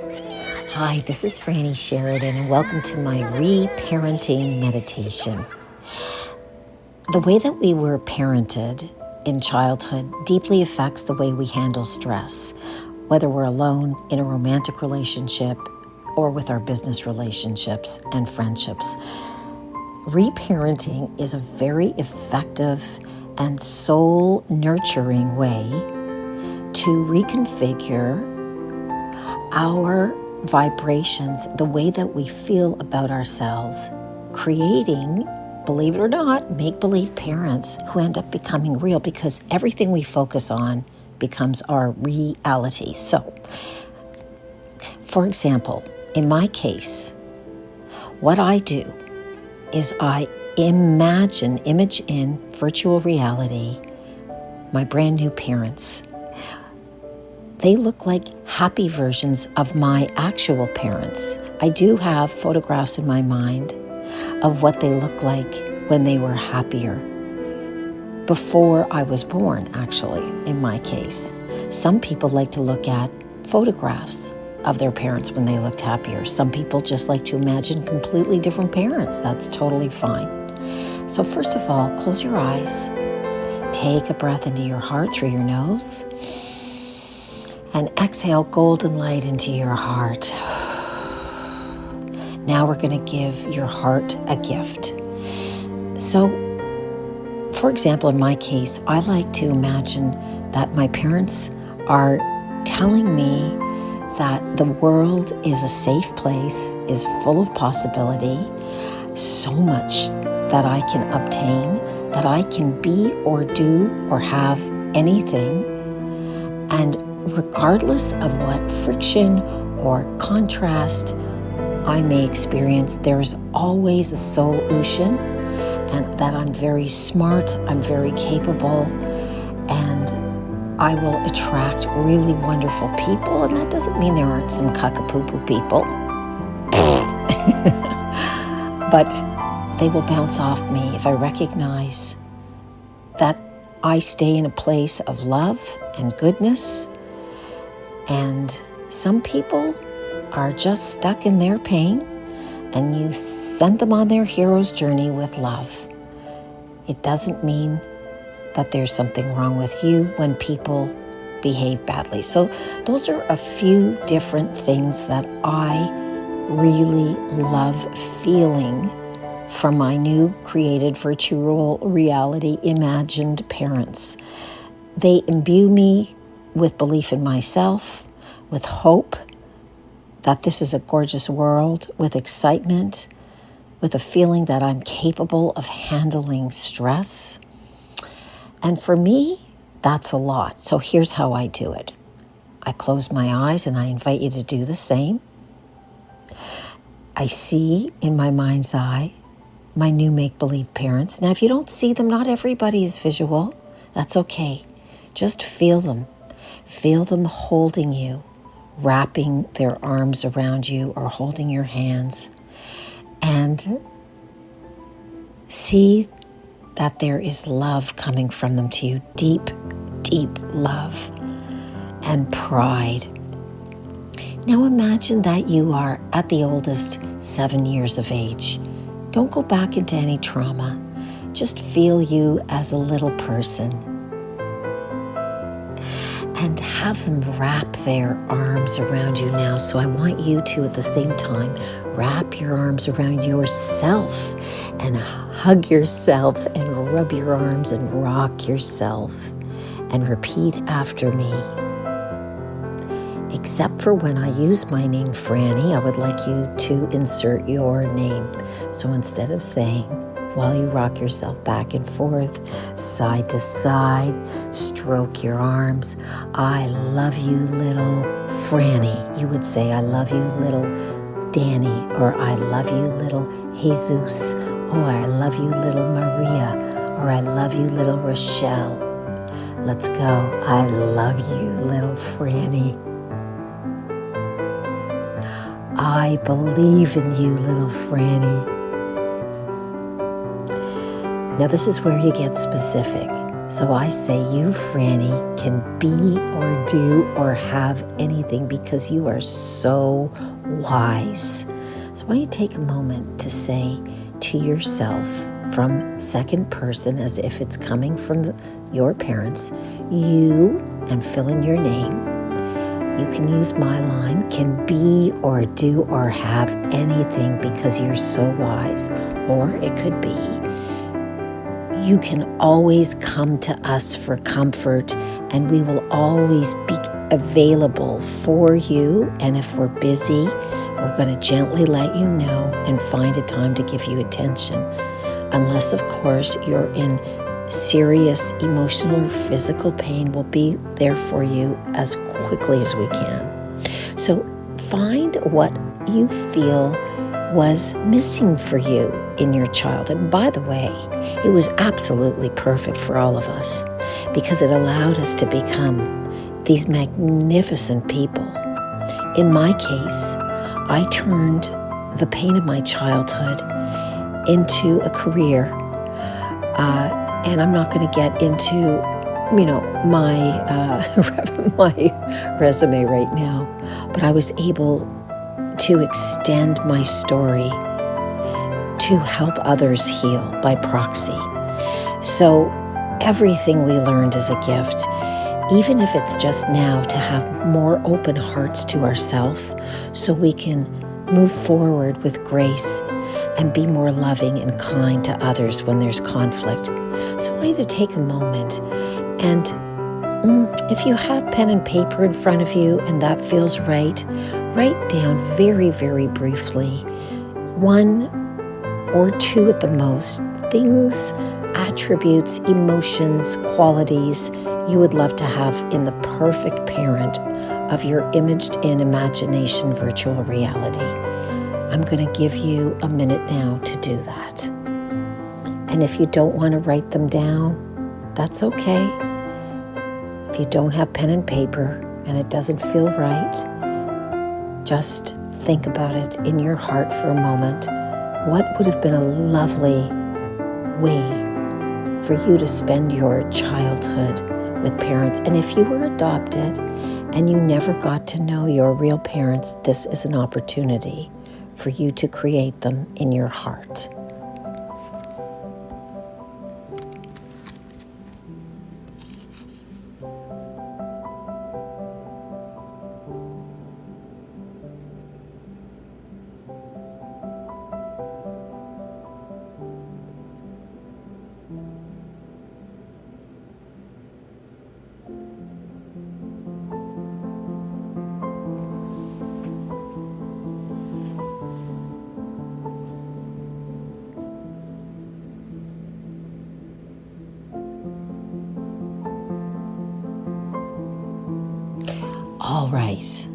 Hi, this is Franny Sheridan, and welcome to my Reparenting meditation. The way that we were parented in childhood deeply affects the way we handle stress, whether we're alone in a romantic relationship or with our business relationships and friendships. Reparenting is a very effective and soul-nurturing way to reconfigure our vibrations, the way that we feel about ourselves, creating, believe it or not, make-believe parents who end up becoming real because everything we focus on becomes our reality. So, for example, in my case, what I do is I image in virtual reality my brand new parents. They look like happy versions of my actual parents. I do have photographs in my mind of what they look like when they were happier. Before I was born, actually, in my case. Some people like to look at photographs of their parents when they looked happier. Some people just like to imagine completely different parents. That's totally fine. So first of all, close your eyes. Take a breath into your heart through your nose. And exhale golden light into your heart. Now we're going to give your heart a gift. So, for example, in my case, I like to imagine that my parents are telling me that the world is a safe place, is full of possibility, so much that I can obtain, that I can be or do or have anything, and regardless of what friction or contrast I may experience, there is always a solution, and that I'm very smart, I'm very capable, and I will attract really wonderful people. And that doesn't mean there aren't some cuckapoo people, but they will bounce off me if I recognize that I stay in a place of love and goodness. And some people are just stuck in their pain, and you send them on their hero's journey with love. It doesn't mean that there's something wrong with you when people behave badly. So those are a few different things that I really love feeling from my new created virtual reality imagined parents. They imbue me with belief in myself, with hope that this is a gorgeous world, with excitement, with a feeling that I'm capable of handling stress. And for me, that's a lot. So here's how I do it. I close my eyes and I invite you to do the same. I see in my mind's eye my new make-believe parents. Now, if you don't see them, not everybody is visual. That's okay. Just feel them. Feel them holding you, wrapping their arms around you or holding your hands. And see that there is love coming from them to you. Deep, deep love and pride. Now imagine that you are at the oldest 7 years of age. Don't go back into any trauma. Just feel you as a little person. And have them wrap their arms around you now. So I want you to, at the same time, wrap your arms around yourself and hug yourself and rub your arms and rock yourself. And repeat after me. Except for when I use my name, Franny, I would like you to insert your name. So instead of saying, while you rock yourself back and forth, side to side, stroke your arms, I love you, little Franny. You would say, I love you, little Danny, or I love you, little Jesus, or I love you, little Maria, or I love you, little Rochelle. Let's go. I love you, little Franny. I believe in you, little Franny. Now this is where you get specific. So I say you, Franny, can be or do or have anything because you are so wise. So why don't you take a moment to say to yourself from second person, as if it's coming from your parents, you, and fill in your name. You can use my line, can be or do or have anything because you're so wise. Or it could be, you can always come to us for comfort and we will always be available for you. And if we're busy, we're going to gently let you know and find a time to give you attention. Unless, of course, you're in serious emotional or physical pain, we'll be there for you as quickly as we can. So find what you feel was missing for you in your childhood. And by the way, it was absolutely perfect for all of us because it allowed us to become these magnificent people. In my case, I turned the pain of my childhood into a career. And I'm not going to get into, my my resume right now, but I was able to extend my story to help others heal by proxy. So everything we learned is a gift, even if it's just now to have more open hearts to ourselves so we can move forward with grace and be more loving and kind to others when there's conflict. So I want you to take a moment and if you have pen and paper in front of you and that feels right, write down very, very briefly, 1 or 2 at the most, things, attributes, emotions, qualities you would love to have in the perfect parent of your imaged-in imagination virtual reality. I'm going to give you a minute now to do that. And if you don't want to write them down, that's okay. If you don't have pen and paper and it doesn't feel right, just think about it in your heart for a moment. What would have been a lovely way for you to spend your childhood with parents? And if you were adopted and you never got to know your real parents, this is an opportunity for you to create them in your heart. All right.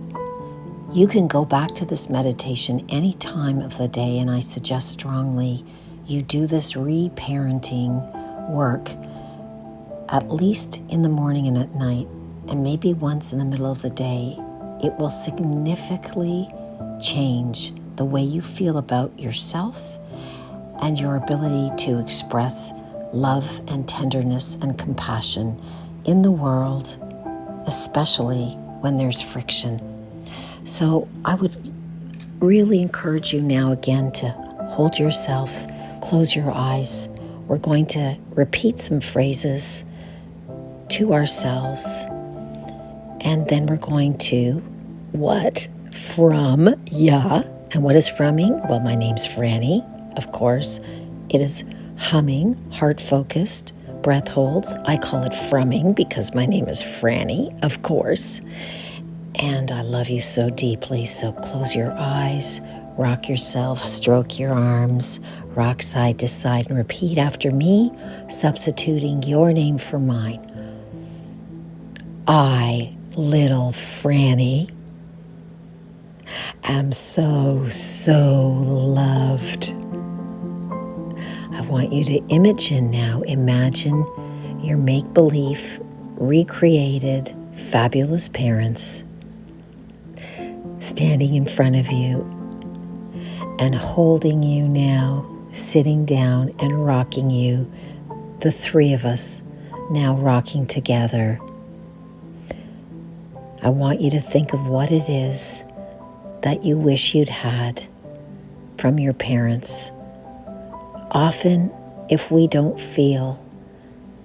You can go back to this meditation any time of the day, and I suggest strongly you do this reparenting work at least in the morning and at night, and maybe once in the middle of the day. It will significantly change the way you feel about yourself and your ability to express love and tenderness and compassion in the world, especially when there's friction. So I would really encourage you now again to hold yourself, close your eyes. We're going to repeat some phrases to ourselves, and then we're going to what? From, yeah. And what is frumming? Well, my name's Franny, of course. It is humming, heart-focused, breath holds. I call it frumming because my name is Franny, of course. And I love you so deeply. So close your eyes, rock yourself, stroke your arms, rock side to side, and repeat after me, substituting your name for mine. I, little Franny, am so, so loved. I want you to imagine your make-believe, recreated, fabulous parents standing in front of you and holding you now, sitting down and rocking you, the 3 of us, now rocking together. I want you to think of what it is that you wish you'd had from your parents. Often, if we don't feel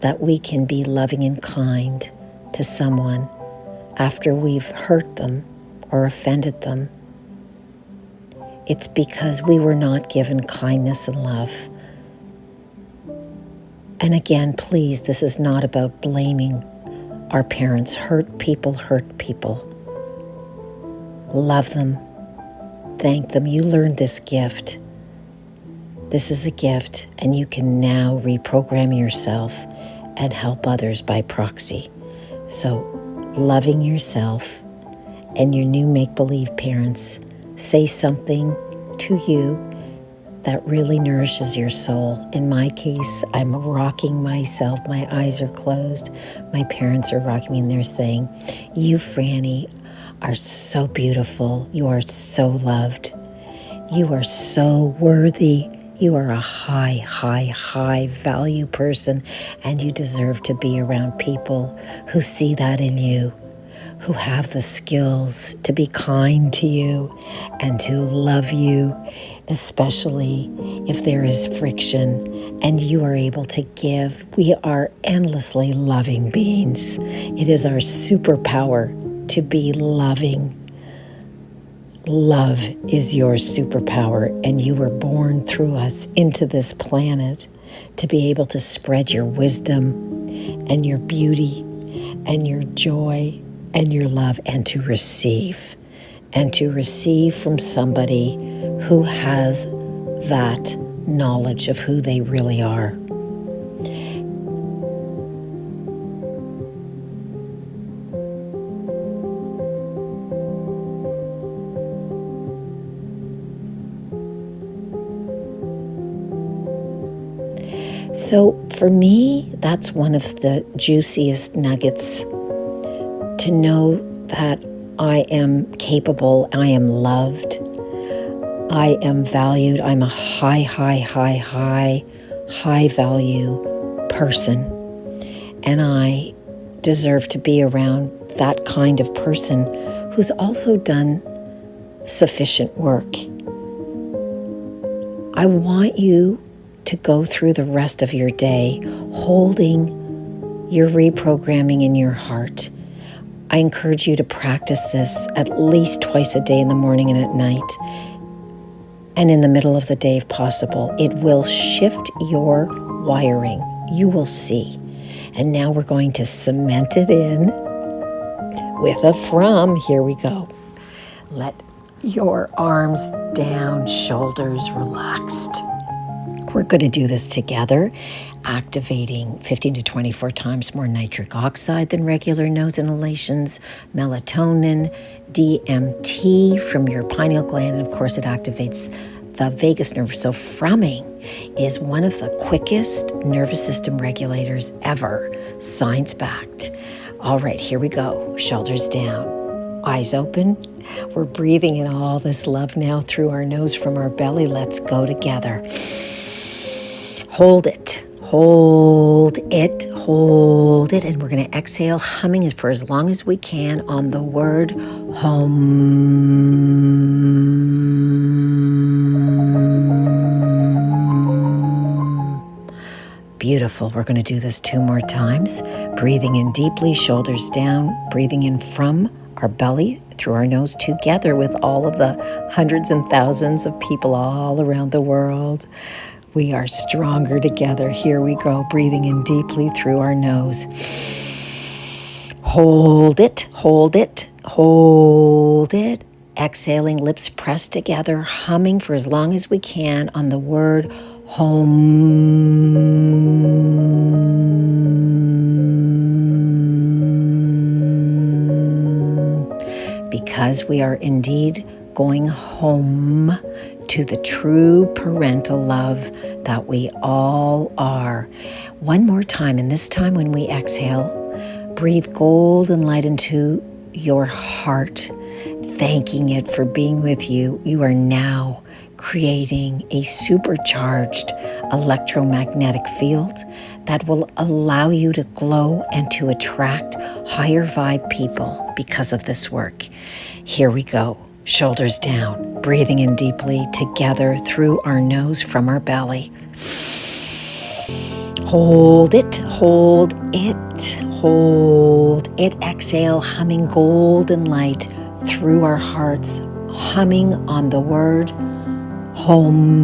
that we can be loving and kind to someone after we've hurt them or offended them, it's because we were not given kindness and love. And again, please, this is not about blaming our parents. Hurt people. Love them. Thank them. You learned this gift. This is a gift, and you can now reprogram yourself and help others by proxy. So, loving yourself and your new make-believe parents, say something to you that really nourishes your soul. In my case, I'm rocking myself. My eyes are closed. My parents are rocking me, and they're saying, "You, Franny, are so beautiful. You are so loved. You are so worthy. You are a high value person, and you deserve to be around people who see that in you, who have the skills to be kind to you and to love you, especially if there is friction and you are able to give." We are endlessly loving beings. It is our superpower to be loving. Love is your superpower, and you were born through us into this planet to be able to spread your wisdom and your beauty and your joy and your love, and to receive from somebody who has that knowledge of who they really are. So for me, that's one of the juiciest nuggets, to know that I am capable, I am loved, I am valued, I'm a high value person, and I deserve to be around that kind of person who's also done sufficient work. I want you to go through the rest of your day holding your reprogramming in your heart. I encourage you to practice this at least twice a day, in the morning and at night, and in the middle of the day if possible. It will shift your wiring. You will see. And now we're going to cement it in with a from. Here we go. Let your arms down, shoulders relaxed. We're going to do this together, activating 15 to 24 times more nitric oxide than regular nose inhalations, melatonin, DMT from your pineal gland, and of course it activates the vagus nerve. So frumming is one of the quickest nervous system regulators ever, science-backed. All right, here we go. Shoulders down, eyes open. We're breathing in all this love now through our nose from our belly. Let's go together. Hold it, and we're going to exhale, humming it for as long as we can on the word home. Beautiful. We're going to do this 2 more times. Breathing in deeply, shoulders down, breathing in from our belly through our nose, together with all of the hundreds and thousands of people all around the world. We are stronger together. Here we go, breathing in deeply through our nose. Hold it. Exhaling, lips pressed together, humming for as long as we can on the word home. Because we are indeed going home to the true parental love that we all are. One more time, and this time when we exhale, breathe golden light into your heart, thanking it for being with you. You are now creating a supercharged electromagnetic field that will allow you to glow and to attract higher vibe people because of this work. Here we go. Shoulders down, breathing in deeply together through our nose from our belly. Hold it, hold it, hold it. Exhale, humming golden light through our hearts, humming on the word home.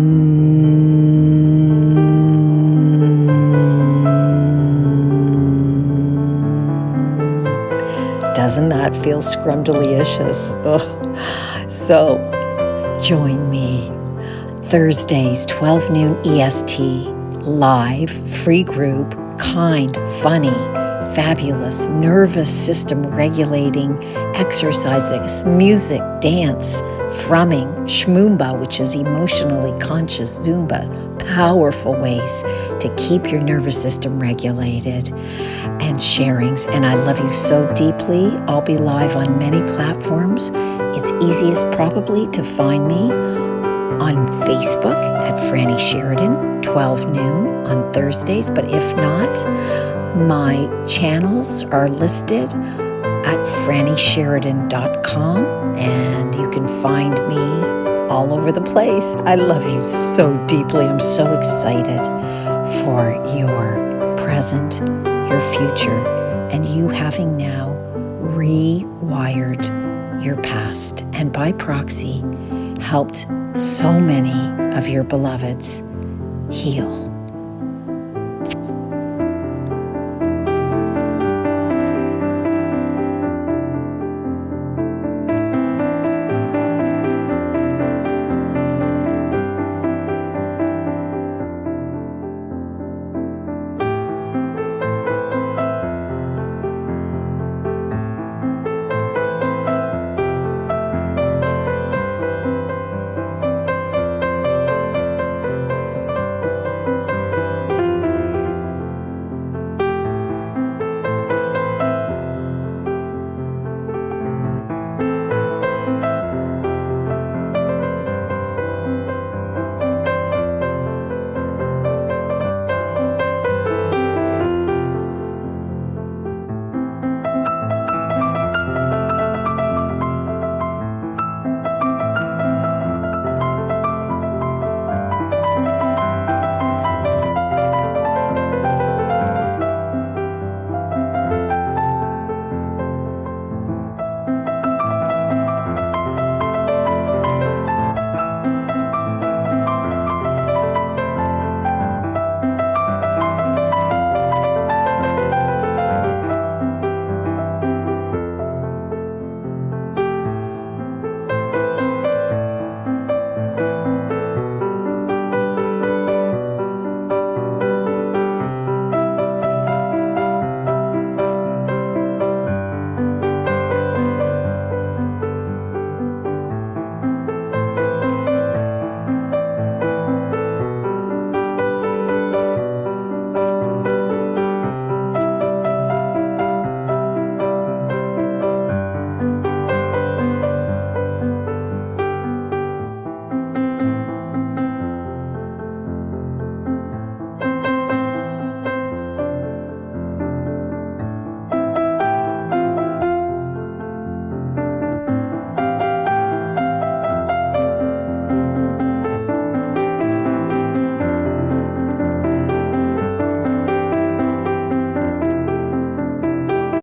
Doesn't that feel scrumdiddlyicious? Oh. So join me Thursdays, 12 noon EST, live, free group, kind, funny, fabulous, nervous system regulating exercises, music, dance, frumming, shmoomba, which is emotionally conscious Zumba, powerful ways to keep your nervous system regulated, and sharings. And I love you so deeply. I'll be live on many platforms. It's easiest probably to find me on Facebook at Franny Sheridan, 12 noon on Thursdays. But if not, my channels are listed at FrannySheridan.com, and you can find me all over the place. I love you so deeply. I'm so excited for your present, your future, and you having now rewired your past, and by proxy helped so many of your beloveds heal.